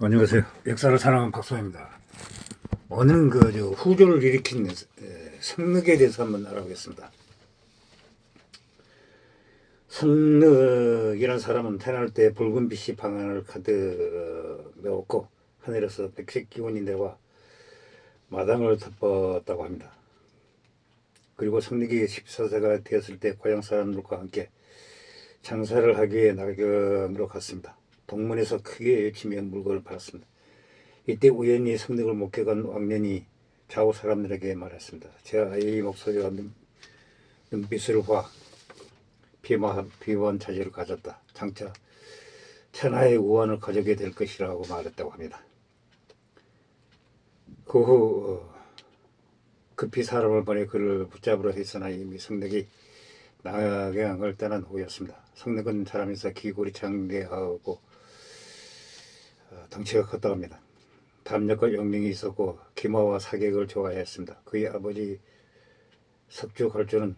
안녕하세요. 역사를 사랑하는 박사입니다. 오늘은 후조를 일으킨 성능에 대해서 한번 알아보겠습니다. 성능이라는 사람은 태어날 때 붉은 빛이 방안을 가득 메웠고 하늘에서 백색 기운이 내려와 마당을 덮었다고 합니다. 그리고 성능이 14세가 되었을 때 고향 사람들과 함께 장사를 하기 위해 낙연으로 갔습니다. 동문에서 크게 외치며 물건을 팔았습니다. 이때 우연히 성덕을 목격한 왕년이 좌우 사람들에게 말했습니다. 제 아이의 목소리와 눈빛을 봐 비호한 자질을 가졌다. 장차 천하의 우환을 가져게 될 것이라고 말했다고 합니다. 그 후 급히 사람을 보내 그를 붙잡으려 했으나 이미 성덕이 낙양을 떠난 후였습니다. 성덕은 사람에서 기골이 장대하고 덩치가 컸다고 합니다. 담력과 영명이 있었고 기마와 사격을 좋아했습니다. 그의 아버지 석주갈조는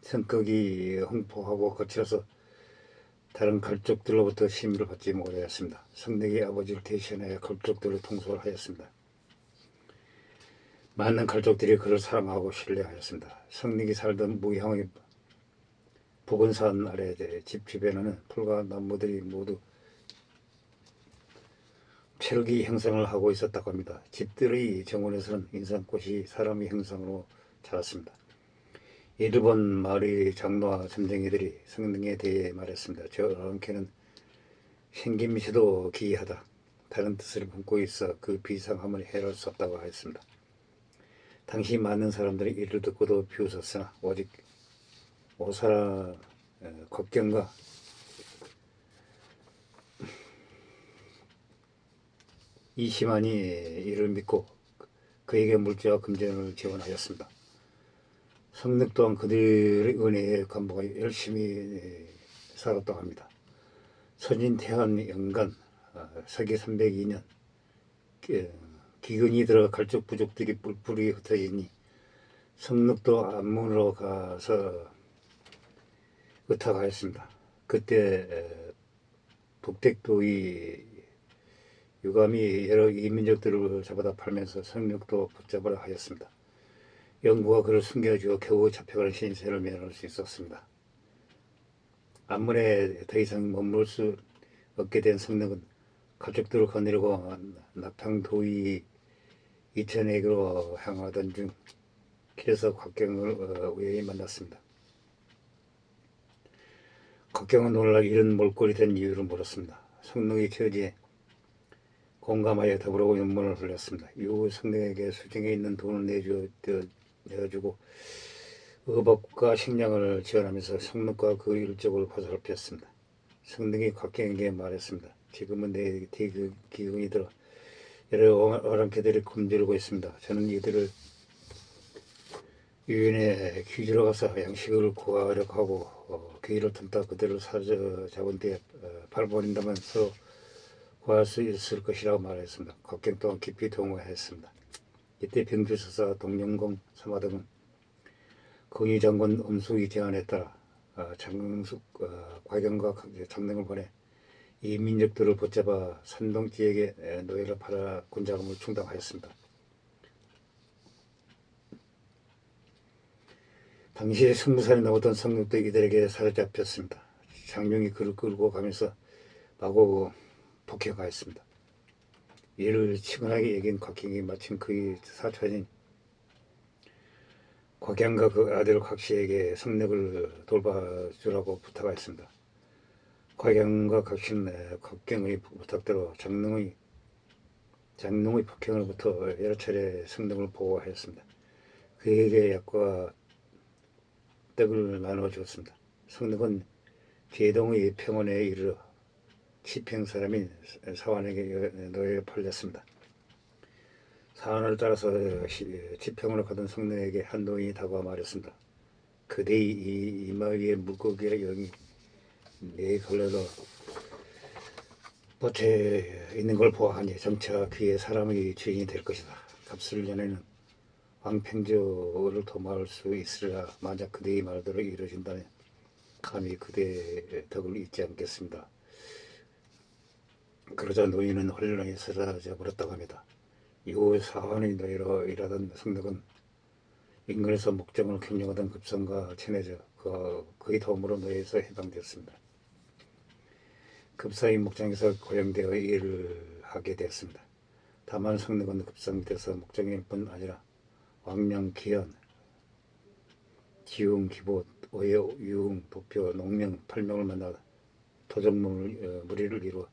성격이 흥포하고 거칠어서 다른 갈족들로부터 심의를 받지 못하였습니다. 성덕의 아버지를 대신하여 갈족들을 통솔 하였습니다. 많은 갈족들이 그를 사랑하고 신뢰하였습니다. 성덕이 살던 무향의 붉은 아래 집 주변에는 풀과 나무들이 모두 철기 형성을 하고 있었다고 합니다. 집들의 정원에서는 인삼꽃이 사람의 형상으로 자랐습니다. 이를 본 마을의 장로와 점쟁이들이 성능에 대해 말했습니다. 저 어랑캐는 생김새도 기이하다. 다른 뜻을 품고 있어 그 비상함을 해할 수 없다고 하였습니다. 당시 많은 사람들이 이를 듣고도 비웃었으나 오직 오사라 곽경과 이시만이 이를 믿고 그에게 물자와 금전을 지원하였습니다. 성능 또한 그들의 은혜에 감동하여 열심히 살았다고 합니다. 선인태한 연간 서기 302년 기근이 들어 갈족 부족들이 뿔뿔이 흩어지니 성능도 안문으로 가서 의탁하였습니다. 그때 북택도의 유감이 여러 이민족들을 잡아다 팔면서 성력도 붙잡으라 하였습니다. 영구가 그를 숨겨주어 겨우 잡혀가는 신세를 면할 수 있었습니다. 안문에 더 이상 머물 수 없게 된 성능은 가족들을 거느리고 낙탕도의 이천에게로 향하던 중 길에서 곽경을 우연히 만났습니다. 곽경은 오늘날 이런 몰골이 된 이유를 물었습니다. 성능의 처지에 공감하여 더불어 눈물을 흘렸습니다. 이후 성능에게 수정에 있는 돈을 내어주고 의복과 식량을 지원하면서 성능과 그 일족을 보살폈습니다. 성능이 곽경에게 말했습니다. 지금은 내 기운이 들어 여러 어랑캐들이 굶주리고 있습니다. 저는 이들을 유인에 귀지로 가서 양식을 구하려고 하고 귀를 튼다 그들을 사로잡은 뒤에 발버린다면 서로 구할 수 있을 것이라고 말했습니다. 곽경 또한 깊이 동의했습니다. 이때 병주서사 동영공 사마 등은 공의장군 엄숙의 제안에 따라 장숙 곽경과 장릉을 보내 이 민족들을 붙잡아 산동지역에 노예를 팔아 군자금을 충당하였습니다. 당시에 20살이 넘었던 성육도 이들에게 사로잡혔습니다. 장룡이 그를 끌고 가면서 마구 폭행하였습니다. 이를 치근하게 여긴 곽경이 마침 그의 사촌인 곽양과 그 아들 곽씨에게 성력을 돌봐주라고 부탁하였습니다. 곽양과 곽씨는 곽경의 부탁대로 장롱의 폭행으로부터 여러 차례 성능을 보호하였습니다. 그에게 약과 떡을 나눠주었습니다. 성능은 제동의 평원에 이르러 치평 사람인 사환에게 노예에 팔렸습니다. 사환을 따라서 치평으로 가던 성능에게 한 노인이 다가와 말했습니다. 그대의 이 이마 위에 물고기가 영이 네 걸레로 뻗쳐 있는 걸 보아하니 점차 그의 사람의 주인이 될 것이다. 값을 내내는 왕평조를 도모할 수 있으리라. 만약 그대의 말대로 이루어진다면 감히 그대의 덕을 잊지 않겠습니다. 그러자 노인은 혼란에 사라져 버렸다고 합니다. 이후 사환의 노예로 일하던 성덕은 인근에서 목장을 경영하던 급성과 친해져 그의 도움으로 노예에서 해방되었습니다. 급사의 목장에서 고용되어 일을 하게 되었습니다. 다만 성덕은 급상 밑에서 목장일 뿐 아니라 왕령, 기현, 기웅, 기보, 오여, 유흥, 도표, 농명, 팔명을 만나 토종무리를 이루어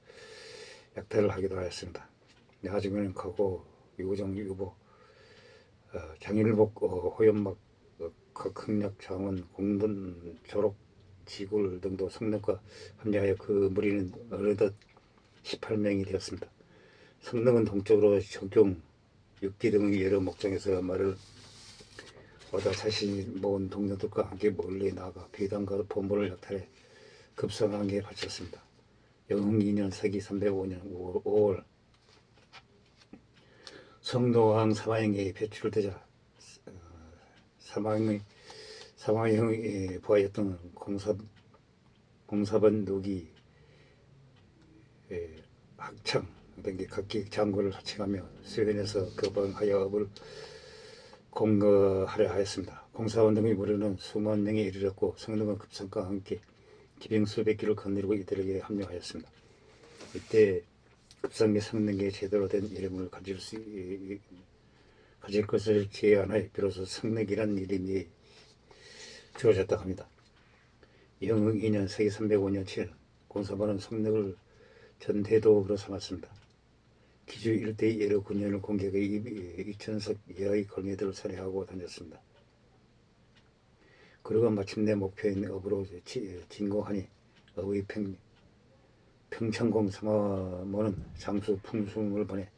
약탈을 하기도 하였습니다. 나중에는 가고, 유정, 유보, 장일복, 호연막, 극흥력, 장원, 공돈, 조록, 지굴 등도 성능과 합류하여 그 무리는 어느덧 18명이 되었습니다. 성능은 동쪽으로 정종, 육기 등의 여러 목장에서 말을 얻어 자신이 모은 동료들과 함께 멀리 나아가 비단과 보물을 약탈해 급성하게 바쳤습니다. 영흥 2년 서기 305년 5월 성노왕 사마형이 배출되자 사마형이 부하였던 공사번 누기 학창 등기 각기 장군을 사칭하며 수연에서 거방하여 업을 공거하려 하였습니다. 공사원 등의 무리는 수만 명에 이르렀고 성능은 급성과 함께 기병 수백 기를 거느리고 이들에게 합류하였습니다. 이때 급성의 성능에 제대로 된 이름을 가질 것을 제안하여 비로소 성능이란 이름이 주어졌다고 합니다. 영흥 2년 서기 305년 7월 공사반은 성능을 전대도으로 삼았습니다. 기주 일대의 여러 군현을 공격해 이천석 이하의 걸매들을 살해하고 다녔습니다. 그리고 마침내 목표인 업으로 진공하니 업의 평창공 사마모는 장수 풍숭을 보내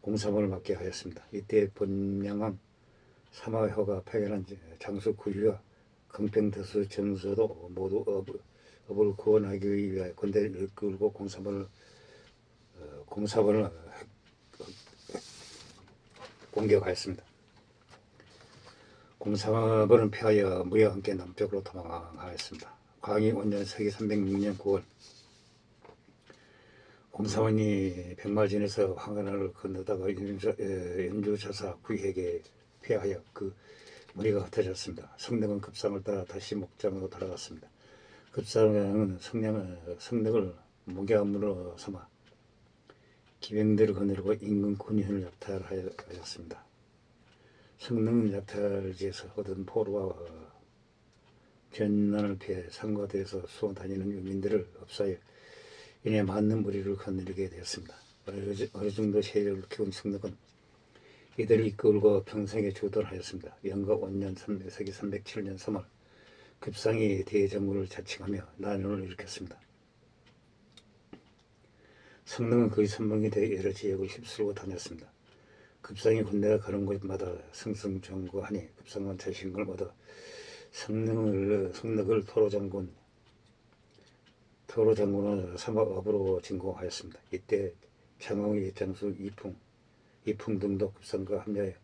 공사본을 맡게 하였습니다. 이때 본명왕 사마효가 파견한 장수 구유와 강평대수 정서도 모두 업을 구원하기 위해 군대를 이끌고 공사본을 공격하였습니다. 공사본은 패하여 무리와 함께 남쪽으로 도망하였습니다. 광희 5년 서기 306년 9월 공사원이 백마진에서 황하나를 건너다가 연주자사 구희에게 패하여 그 무리가 흩어졌습니다. 성능은 급상을 따라 다시 목장으로 돌아갔습니다. 급상은 성능을 목야물로 삼아 기병들을 거느리고 인근 군현을 약탈하였습니다. 성능 약탈지에서 얻은 포로와 견난을 피해 상과대에서 수원 다니는 유민들을 업사해 이내 많은 무리를 거느리게 되었습니다. 어느 정도 세력을 키운 성능은 이들을 이끌고 평생에 주도하였습니다. 영가 5년 서기 307년 3월 급상이 대정군을 자칭하며 난원을 일으켰습니다. 성능은 그의 선봉이 되어 여러 지역을 휩쓸고 다녔습니다. 급상이 군대가 가는 곳마다 승승장구하니 급상은 자신을 얻어 성능을 토로장군을 삼아업으로 진공하였습니다. 이때 장흥의 장수 이풍 등도 급상과 합류하여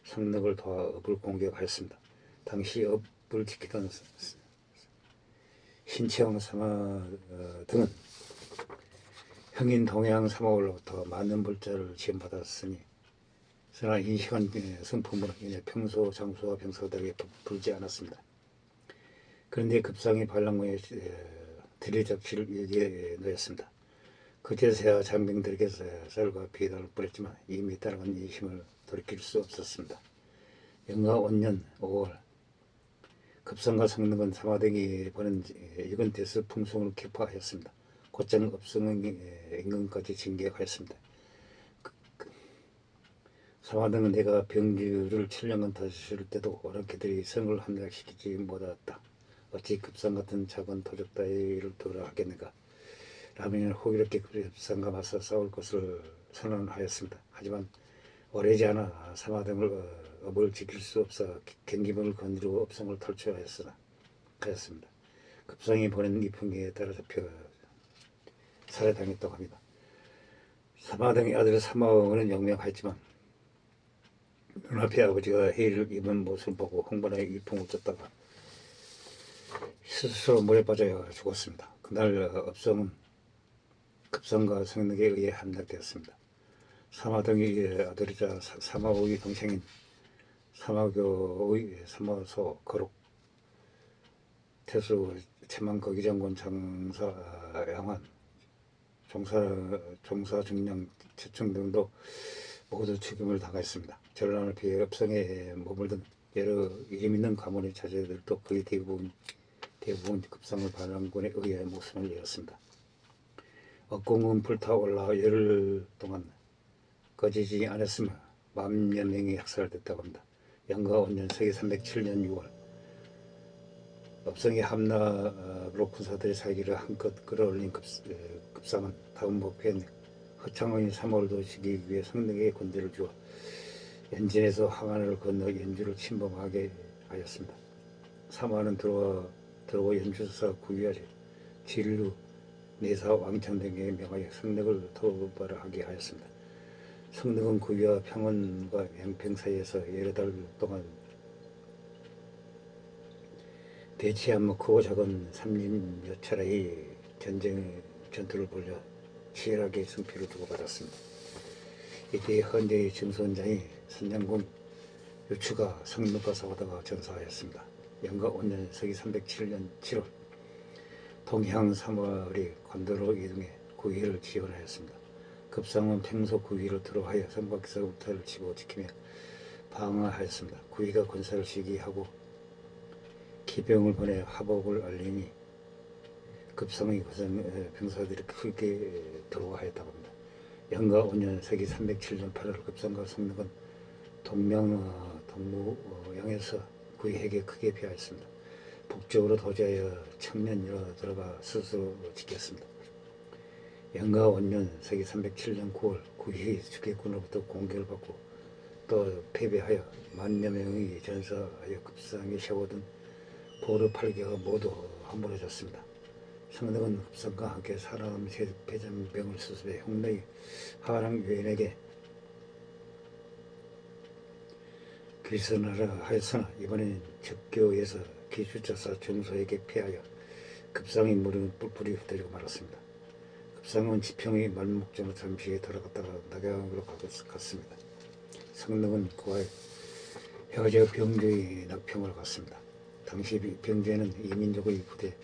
성능을 도와 업을 공격하였습니다. 당시 업을 지키던 신채영 사마 등은 형인 동해안 사마월로부터 많은 물자를 지원받았으니 그러나 인식한 성품으로 인해 평소 장수와 병사들에게 불지 않았습니다. 그런데 급상이 반란군에 들이닥칠 위기에 놓였습니다. 그제서야 장병들에게서 쌀과 비단을 뿌렸지만 이미 따라간 이 힘을 돌이킬 수 없었습니다. 영가 5년 5월 급상과 성능은 사마등이 보낸 이근대수 풍송을 격파하였습니다. 곧장 업성의 인근까지 진격하였습니다. 사마등은 내가 병주를 7년간 다스릴 때도 오랑캐들이 성을 함락시키지 못하였다. 어찌 급상 같은 작은 도적 따위를 두라 하겠는가. 라면은 호기롭게 급상과 맞서 싸울 것을 선언하였습니다. 하지만 오래지 않아 사마등을 업을 지킬 수 없어 경기문을 거느리고 업성을 탈출하였습니다. 급상이 보낸 이풍기에 따라잡혀 살해당했다고 합니다. 사마등의 아들 사마왕은 영명하였지만 눈앞에 아버지가 해를 입은 모습을 보고 흥분하여 이풍을 쫓다가 스스로 물에 빠져 죽었습니다. 그날 업성은 급성과 성능에 의해 함락되었습니다. 사마동의 아들이자 사마오의 동생인 사마교의 사마소 거룩 태수 최만 거기장군 장사 양환 종사 중령 최충 등도 모두 죽임을 당했습니다. 전란을 피해 급성에 머물던 여러 이름 있는 가문의 자제들도 거의 대부분 급성을 반란군에 의해 목숨을 잃었습니다. 억공은 불타올라 열흘 동안 꺼지지 않았으며 10,000여 명이 학살됐다고 합니다. 양가 5년 서기 307년 6월 업성의 함락으로 군사들의 살기를 한껏 끌어올린 급상은 다음 목표인 허창원이 3월을 도지기 위해 성능에게 군대를 주어 연진에서 황안을 건너 연주를 침범하게 하였습니다. 사마는 들어와 연주사 구위하리 진루 내사 왕창 등에게 명하여 성능을 도발하게 하였습니다. 성능은 구위와 평원과 양평 사이에서 여러 달 동안 대치하며 크고 작은 삼림여 차례의 전투를 벌여 치열하게 승패를 주고받았습니다. 이때 헌재의 증선장이 선장군 유추가 성능과 싸우다가 전사하였습니다. 양가 5년 서기 307년 7월 동향 3월에 관도로 이동해 구위를 지원하였습니다. 급상은 평소 구위로 들어하여 성곽에서 우타를 치고 지키며 방어하였습니다. 구위가 군사를 시기하고 기병을 보내 화복을 알리니 급상의 병사들이 크게 두려워하였다고 합니다. 양가 5년 서기 307년 8월 급상과 성능은 동무양에서 구위에게 크게 피하였습니다. 북쪽으로 도주하여 청년이로 들어가 스스로 지켰습니다. 양가 5년 서기 307년 9월 구위의 주계군으로부터 공격을 받고 또 패배하여 10,000여 명이 전사하여 급상에 세워둔 보르 8개가 모두 허물어졌습니다. 성능은 급상과 함께 사람 폐전병을 수습해 홍로의 하랑 유엔에게 귀선하라 하였으나 이번엔 적교에서 기술자사 정소에게 피하여 급상의 무리는 뿔뿔이 흩어지고 말았습니다. 급상은 지평의 말목장을 잠시 돌아갔다가 낙양으로 갔습니다. 성능은 그와의 헤어져 병조의 낙평을 갔습니다. 당시 병조에는 이민족의 부대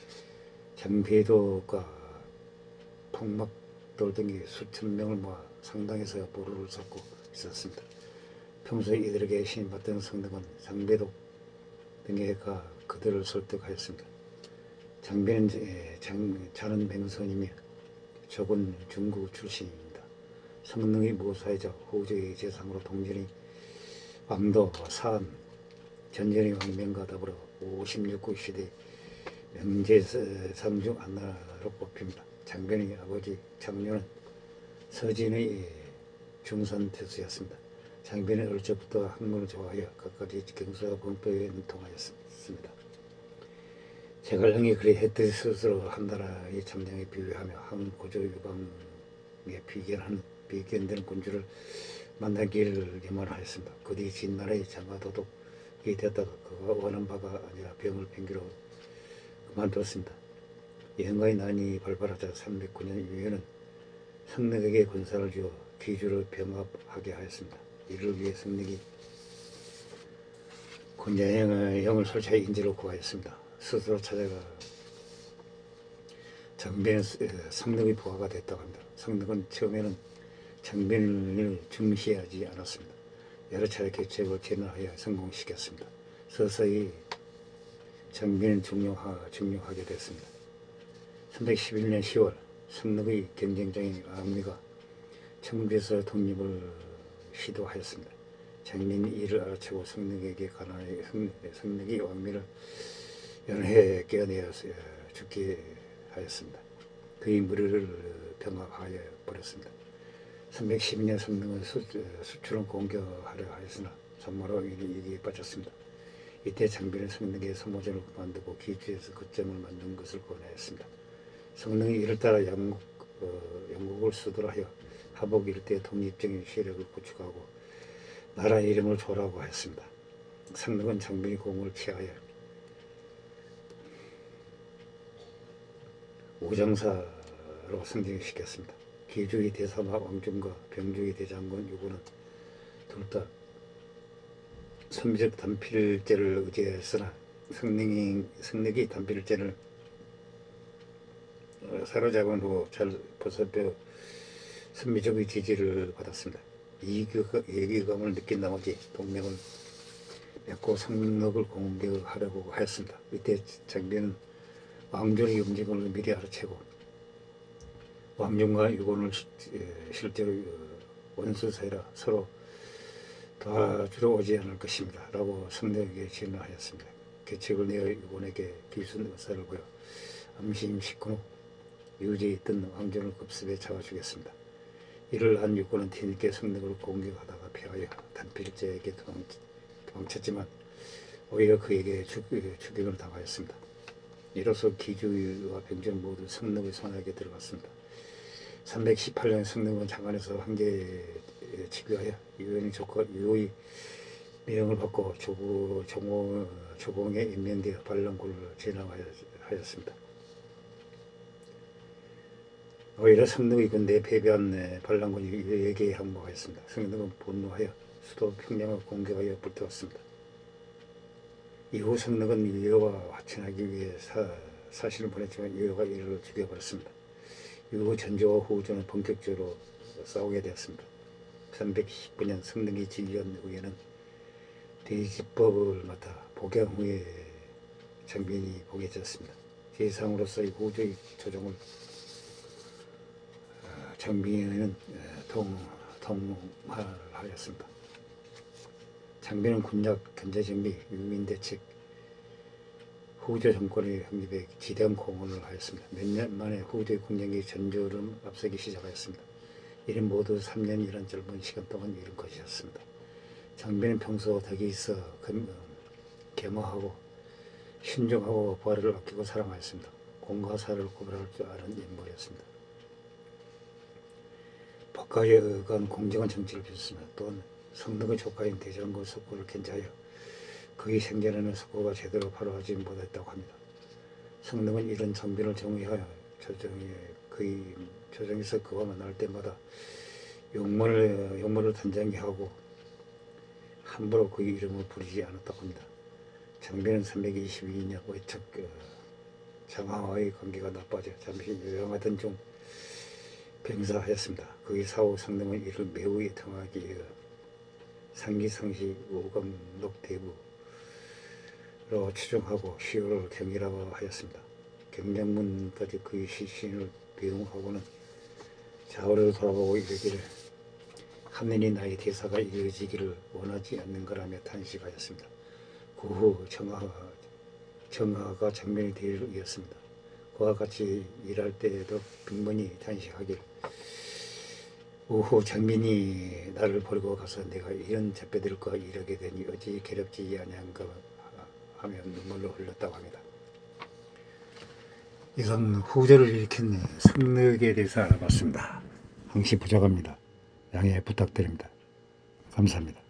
장배도과 폭막돌 등이 수천 명을 모아 상당에서 보루를 쌓고 있었습니다. 평소 이들에게 신임받던 성능은 장배독 등에 가 그들을 설득하였습니다. 장배는 자는 맹선이며 적은 중국 출신입니다. 성능의 모사이자 호주의 재상으로 동전이 왕도 사안 전전의 왕명과 더불어 56구 시대 명제 3중 하나로 뽑힙니다. 장변의 아버지 장류는 서진의 중선 태수였습니다. 장변은 어릴 적부터 학문을 좋아하여 각가지 경서와 범법에 능통하였습니다. 제갈량이 그리 했듯이 스스로 한 나라의 점령에 비유하며 한 고조 유방에 비견되는 군주를 만나기를 기만하였습니다. 그 뒤 진나라의 장하도독이 되었다가 그가 원하는 바가 아니라 병을 핑계로 그만두었습니다. 예언가의 난이 발발하자 309년 이후에는 성능에게 군사를 주어 귀주를 병합하게 하였습니다. 이를 위해 성능이 군자형을 설치해 인지를 구하였습니다. 스스로 찾아가 장변 성능의 부하가 됐다고 합니다. 성능은 처음에는 장변을 중시하지 않았습니다. 여러 차례 계책을 진화하여 성공시켰습니다. 서서히 장변은 중용하게 됐습니다. 311년 10월 성능의 경쟁장인 왕미가 청주에서 독립을 시도하였습니다. 장민이 이를 알아채고 성능에게 가난해 성능이 왕미를 연해 깨어내어 죽게 하였습니다. 그의 무리를 병합하여 버렸습니다. 312년 성능은 수출을 공격하려 하였으나 참마로 이익에 빠졌습니다. 이때 장비는 성능의 소모전을 만들고 기주에서 거점을 만든 것을 권하였습니다. 성능이 이를 따라 영국을 수도로 하여 하복 일대 독립적인 세력을 구축하고 나라 이름을 조라고 하였습니다. 성능은 장빈의 공을 취하여 우정사로 승진시켰습니다. 기주의 대사마 왕중과 병주의 대장군 유고는 둘 다 선비적 단필제를 의지했으나 성능이 단필제를 사로잡은 후 잘 벗어벼 선비적의 지지를 받았습니다. 이기감을 느낀 나머지 동맹을 맺고 성능을 공격하려고 하였습니다. 이때 장비는 왕존의 움직임을 미리 알아채고 왕중과 유곤을 실제로 원수 사이라 서로 도와주러 오지 않을 것입니다. 라고 성령에게 진언하였습니다. 계책을 내어 유곤에게 기순 의사를 보여 암시임 식군 후 유지에 있던 왕존을 급습에 잡아주겠습니다. 이를 한 유곤은 뒤늦게 성령을 공격하다가 피하여 단필제에게 도망쳤지만 오히려 그에게 죽임을 당하였습니다. 이로써 기주와 병전 모두 성능의 손아귀에 들어갔습니다. 318년 성능은 장안에서 황제에 즉위하여 유의 명을 받고 조공에 임명되어 반란군을 진압하였습니다. 오히려 성능의 군대에 패배한 반란군이 유에게 항복하였습니다. 성능은 분노하여 수도 평양을 공격하여 불태웠습니다. 이후 성능은 유효와 화친하기 위해 사신을 보냈지만 유효가 이를 죽여버렸습니다. 이후 전조와 후조는 본격적으로 싸우게 되었습니다. 319년 성능이 진리한 후에는 대지법을 맡아 복양 후에 장빈이 복해졌습니다. 제상으로서의 후조의 조정을 장빈은 통할하였습니다. 장빈은 군약 견제정비, 유민대책, 후조 정권의 확립에 지대한 공헌을 하였습니다. 몇 년 만에 후조의 국력이 전조를 앞서기 시작하였습니다. 이는 모두 3년이란 짧은 시간 동안 이룬 것이었습니다. 장빈은 평소 덕이 있어 겸허하고 신중하고 부하를 아끼고 사랑하였습니다. 공과 사를 구별할 줄 아는 인물이었습니다. 법가에 의한 공정한 정치를 펼쳤습니다. 또한 성능의 조카인 대장군 석고를 견제하여 그의 생전에는 석고가 제대로 발휘하지 못했다고 합니다. 성능은 이런 장빈을 정의하여 그의 조정에서 그와 만날 때마다 용문을 단장히 하고 함부로 그의 이름을 부르지 않았다고 합니다. 장빈은 322년 외척 장하와의 관계가 나빠져 잠시 요양하던 중 병사하였습니다. 그의 사후 성능은 이를 매우 애통하기 위해 상기상시 우감록 대부로 추정하고 시효를 경이라고 하였습니다. 경량문까지 그의 시신을 배웅하고는 좌우를 돌아보고 이르기를 하늘이 나의 대사가 이루어지기를 원하지 않는 거라며 탄식하였습니다. 그 후 정하가 장면의 대의를 이었습니다. 그와 같이 일할 때에도 빅문이 탄식하길 오후 장민이 나를 버리고 가서 내가 이런 제배들과 일하게 되니 어찌 괴롭지 아니한가 하며 눈물로 흘렸다고 합니다. 이상 후조를 일으킨 성능에 대해서 알아봤습니다. 항시 부족합니다. 양해 부탁드립니다. 감사합니다.